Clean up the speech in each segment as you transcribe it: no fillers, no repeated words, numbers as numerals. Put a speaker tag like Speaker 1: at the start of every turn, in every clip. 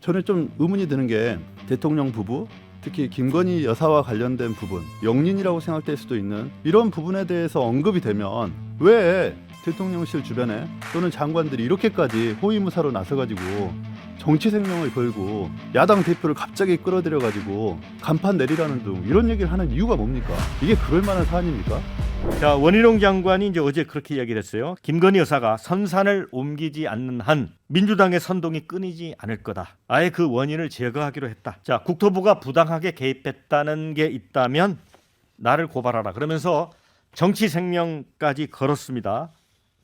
Speaker 1: 저는 좀 의문이 드는 게 대통령 부부, 특히 김건희 여사와 관련된 부분, 영린이라고 생각될 수도 있는 이런 부분에 대해서 언급이 되면 왜 대통령실 주변에 또는 장관들이 이렇게까지 호위무사로 나서가지고 정치 생명을 걸고 야당 대표를 갑자기 끌어들여가지고 간판 내리라는 등 이런 얘기를 하는 이유가 뭡니까? 이게 그럴 만한 사안입니까?
Speaker 2: 자, 원희룡 장관이 이제 어제 그렇게 이야기를 했어요. 김건희 여사가 선산을 옮기지 않는 한 민주당의 선동이 끊이지 않을 거다. 아예 그 원인을 제거하기로 했다. 자, 국토부가 부당하게 개입했다는 게 있다면 나를 고발하라. 그러면서 정치 생명까지 걸었습니다.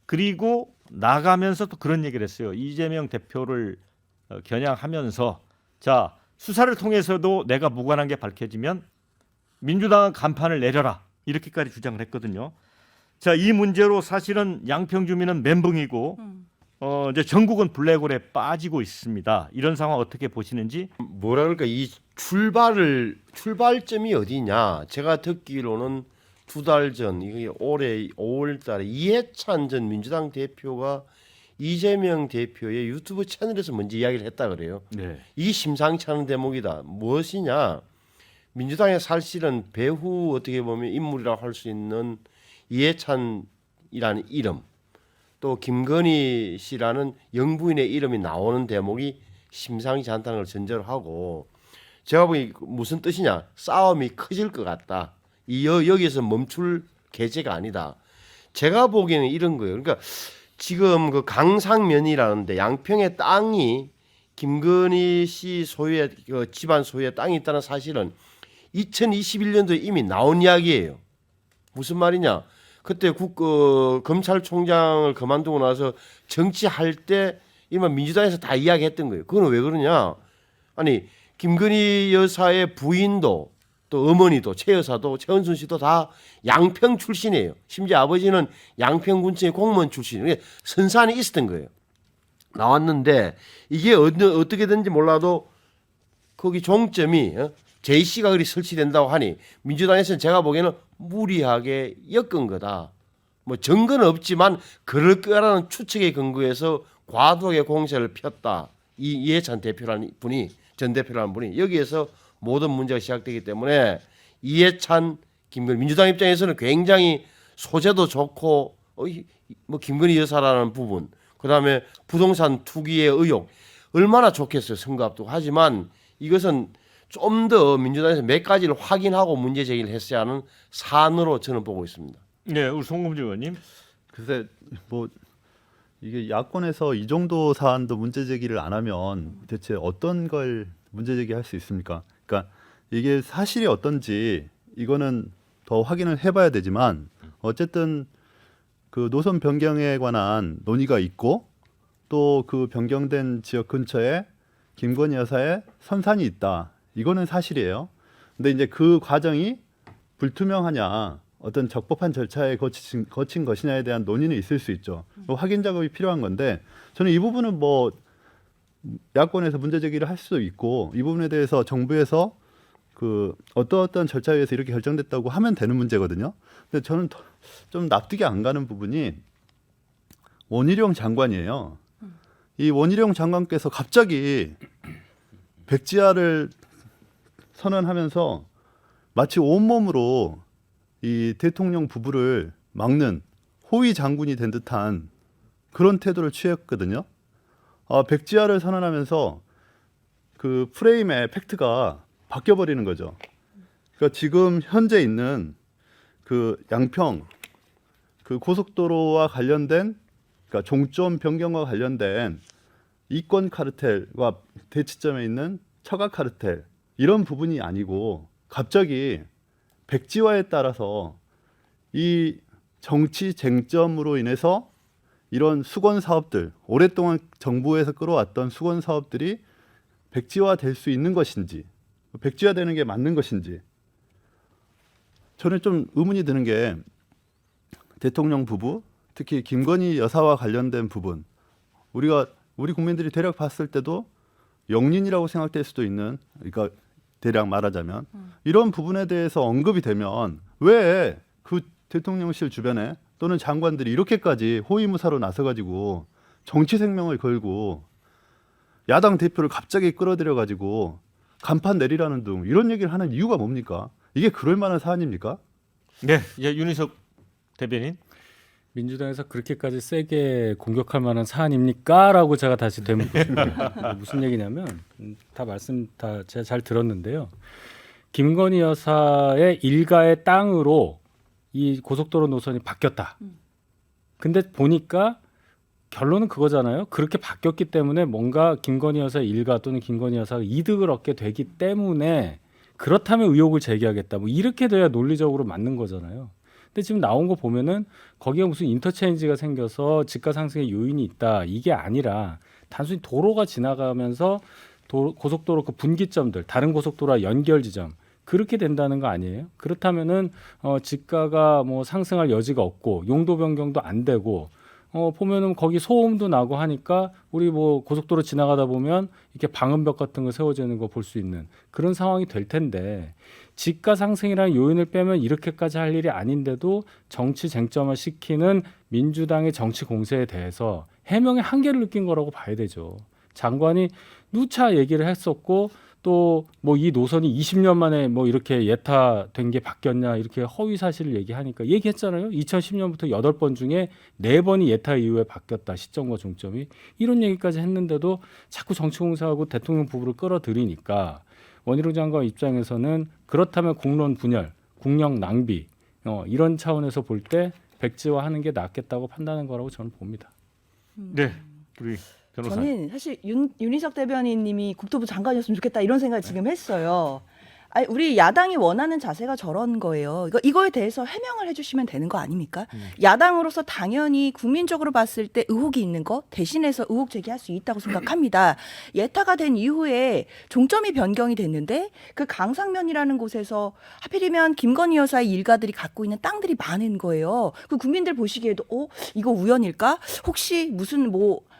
Speaker 2: 그리고 나가면서 또 그런 얘기를 했어요. 이재명 대표를 겨냥하면서 자, 수사를 통해서도 내가 무관한 게 밝혀지면 민주당은 간판을 내려라. 이렇게까지 주장을 했거든요. 자, 이 문제로 사실은 양평 주민은 멘붕이고 이제 전국은 블랙홀에 빠지고 있습니다. 이런 상황 어떻게 보시는지?
Speaker 3: 뭐라 그럴까, 이 출발점이 어디냐? 제가 듣기로는 2달 전, 이게 올해 5월달에 이해찬 전 민주당 대표가 이재명 대표의 유튜브 채널에서 먼저 이야기를 했다 그래요.
Speaker 2: 네.
Speaker 3: 이 심상치 않은 대목이다. 무엇이냐? 민주당의 사실은 배후 어떻게 보면 인물이라고 할 수 있는 이해찬이라는 이름, 또 김건희 씨라는 영부인의 이름이 나오는 대목이 심상치 않다는 걸 전제로 하고, 제가 보기 무슨 뜻이냐? 싸움이 커질 것 같다. 여기에서 멈출 계제가 아니다. 제가 보기에는 이런 거예요. 그러니까 지금 그 강상면이라는데 양평의 땅이 김건희 씨 소유의 집안 소유의 땅이 있다는 사실은 2021년도에 이미 나온 이야기예요. 무슨 말이냐? 그때 검찰총장을 그만두고 나서 정치할 때 이만 민주당에서 다 이야기했던 거예요. 그건 왜 그러냐? 아니, 김건희 여사의 부인도 또 어머니도 최 여사도 최은순 씨도 다 양평 출신이에요. 심지어 아버지는 양평군청의 공무원 출신이에요. 선산이 있었던 거예요. 나왔는데 이게 어떻게든지 몰라도 거기 종점이 JC가 그리 설치된다고 하니 민주당에서는 제가 보기에는 무리하게 엮은 거다. 뭐 증거는 없지만 그럴 거라는 추측에 근거해서 과도하게 공세를 폈다. 이해찬 대표라는 분이, 전 대표라는 분이 여기에서 모든 문제가 시작되기 때문에 이해찬, 김건희, 민주당 입장에서는 굉장히 소재도 좋고 뭐 김건희 여사라는 부분, 그다음에 부동산 투기의 의혹 얼마나 좋겠어요. 선거 앞두고. 하지만 이것은 좀 더 민주당에서 몇 가지를 확인하고 문제 제기를 했어야 하는 사안으로 저는 보고 있습니다.
Speaker 2: 네, 우리 송금주 의원님.
Speaker 1: 글쎄 뭐 이게 야권에서 이 정도 사안도 문제 제기를 안 하면 대체 어떤 걸 문제 제기할 수 있습니까? 그러니까 이게 사실이 어떤지 이거는 더 확인을 해봐야 되지만 어쨌든 그 노선 변경에 관한 논의가 있고 또 그 변경된 지역 근처에 김건희 여사의 선산이 있다. 이거는 사실이에요. 근데 이제 그 과정이 불투명하냐, 어떤 적법한 절차에 거친 것이냐에 대한 논의는 있을 수 있죠. 확인 작업이 필요한 건데 저는 이 부분은 뭐 야권에서 문제 제기를 할 수도 있고 이 부분에 대해서 정부에서 그 어떤 절차에 의해서 이렇게 결정됐다고 하면 되는 문제거든요. 근데 저는 좀 납득이 안 가는 부분이 원희룡 장관이에요. 이 원희룡 장관께서 갑자기 백지화를 선언하면서 마치 온몸으로 이 대통령 부부를 막는 호위 장군이 된 듯한 그런 태도를 취했거든요. 백지화를 선언하면서 그 프레임의 팩트가 바뀌어버리는 거죠. 그러니까 지금 현재 있는 그 양평 그 고속도로와 관련된, 그러니까 종점 변경과 관련된 이권 카르텔과 대치점에 있는 처가 카르텔 이런 부분이 아니고 갑자기 백지화에 따라서 이 정치 쟁점으로 인해서 이런 수건 사업들, 오랫동안 정부에서 끌어왔던 수건 사업들이 백지화 될 수 있는 것인지, 백지화 되는 게 맞는 것인지 저는 좀 의문이 드는 게 대통령 부부, 특히 김건희 여사와 관련된 부분, 우리 국민들이 대략 봤을 때도 영린이라고 생각될 수도 있는, 그러니까 대략 말하자면 이런 부분에 대해서 언급이 되면 왜 그 대통령실 주변에 또는 장관들이 이렇게까지 호위무사로 나서가지고 정치 생명을 걸고 야당 대표를 갑자기 끌어들여 가지고 간판 내리라는 등 이런 얘기를 하는 이유가 뭡니까? 이게 그럴 만한 사안입니까?
Speaker 2: 네, 이제 윤희석 대변인.
Speaker 4: 민주당에서 그렇게까지 세게 공격할 만한 사안입니까? 라고 제가 다시 되묻고 싶습니다. 무슨 얘기냐면 다 말씀 다 제가 잘 들었는데요. 김건희 여사의 일가의 땅으로 이 고속도로 노선이 바뀌었다. 근데 보니까 결론은 그거잖아요. 그렇게 바뀌었기 때문에 뭔가 김건희 여사의 일가 또는 김건희 여사가 이득을 얻게 되기 때문에 그렇다면 의혹을 제기하겠다. 뭐 이렇게 돼야 논리적으로 맞는 거잖아요. 근데 지금 나온 거 보면은 거기에 무슨 인터체인지가 생겨서 지가 상승의 요인이 있다. 이게 아니라 단순히 도로가 지나가면서 고속도로 그 분기점들, 다른 고속도로와 연결 지점 그렇게 된다는 거 아니에요? 그렇다면은 지가가 뭐 상승할 여지가 없고 용도 변경도 안 되고 보면은 거기 소음도 나고 하니까 우리 뭐 고속도로 지나가다 보면 이렇게 방음벽 같은 거 세워지는 거 볼 수 있는 그런 상황이 될 텐데 지가 상승이라는 요인을 빼면 이렇게까지 할 일이 아닌데도 정치 쟁점을 시키는 민주당의 정치 공세에 대해서 해명의 한계를 느낀 거라고 봐야 되죠. 장관이 누차 얘기를 했었고 또 뭐 이 노선이 20년 만에 뭐 이렇게 예타된 게 바뀌었냐 이렇게 허위 사실을 얘기하니까 얘기했잖아요. 2010년부터 8번 중에 4번이 예타 이후에 바뀌었다. 시점과 종점이. 이런 얘기까지 했는데도 자꾸 정치공세하고 대통령 부부를 끌어들이니까 원희룡 장관 입장에서는 그렇다면 국론 분열, 국력 낭비 이런 차원에서 볼 때 백지화하는 게 낫겠다고 판단한 거라고 저는 봅니다.
Speaker 2: 네, 우리 변호사.
Speaker 5: 저는 사실 윤희석 대변인님이 국토부 장관이었으면 좋겠다 이런 생각을 지금 했어요. 아니, 우리 야당이 원하는 자세가 저런 거예요. 이거에 대해서 해명을 해주시면 되는 거 아닙니까? 야당으로서 당연히 국민적으로 봤을 때 의혹이 있는 거 대신해서 의혹 제기할 수 있다고 생각합니다. 예타가 된 이후에 종점이 변경이 됐는데 그 강상면이라는 곳에서 하필이면 김건희 여사의 일가들이 갖고 있는 땅들이 많은 거예요. 그 국민들 보시기에도 이거 우연일까? 혹시 무슨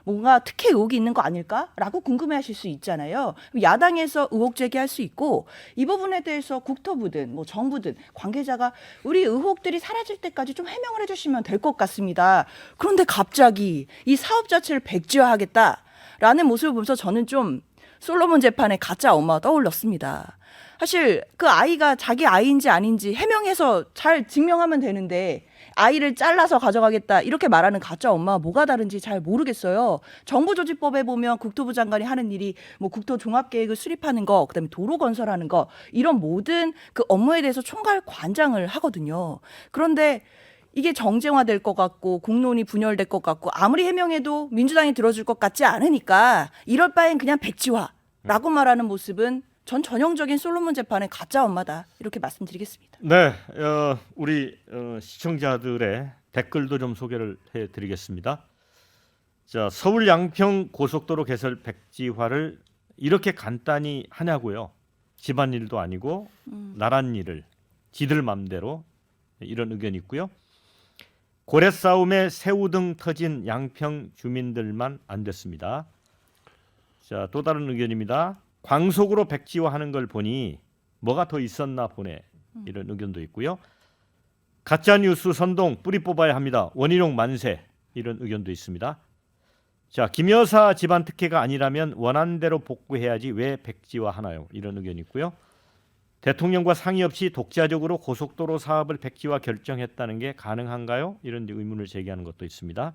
Speaker 5: 뭔가 특혜 의혹이 있는 거 아닐까라고 궁금해하실 수 있잖아요. 야당에서 의혹 제기할 수 있고 이 부분에 대해서 국토부든 뭐 정부든 관계자가 우리 의혹들이 사라질 때까지 좀 해명을 해주시면 될 것 같습니다. 그런데 갑자기 이 사업 자체를 백지화하겠다라는 모습을 보면서 저는 좀 솔로몬 재판의 가짜 엄마가 떠올랐습니다. 사실 그 아이가 자기 아이인지 아닌지 해명해서 잘 증명하면 되는데 아이를 잘라서 가져가겠다 이렇게 말하는 가짜 엄마가 뭐가 다른지 잘 모르겠어요. 정부조직법에 보면 국토부 장관이 하는 일이 뭐 국토종합계획을 수립하는 거, 그다음에 도로 건설하는 거 이런 모든 그 업무에 대해서 총괄 관장을 하거든요. 그런데 이게 정쟁화될 것 같고 공론이 분열될 것 같고 아무리 해명해도 민주당이 들어줄 것 같지 않으니까 이럴 바엔 그냥 백지화라고 말하는 모습은 전 전형적인 솔로몬 재판의 가짜 엄마다 이렇게 말씀드리겠습니다.
Speaker 2: 네, 우리 시청자들의 댓글도 좀 소개를 해드리겠습니다. 자, 서울 양평 고속도로 개설 백지화를 이렇게 간단히 하냐고요. 집안일도 아니고 나란 일을 지들 맘대로 이런 의견이 있고요. 고래 싸움에 새우등 터진 양평 주민들만 안 됐습니다. 자, 또 다른 의견입니다. 광속으로 백지화하는 걸 보니 뭐가 더 있었나 보네 이런 의견도 있고요. 가짜 뉴스 선동 뿌리 뽑아야 합니다. 원희룡 만세 이런 의견도 있습니다. 자, 김 여사 집안 특혜가 아니라면 원한대로 복구해야지 왜 백지화하나요? 이런 의견이 있고요. 대통령과 상의 없이 독자적으로 고속도로 사업을 백지화 결정했다는 게 가능한가요? 이런 의문을 제기하는 것도 있습니다.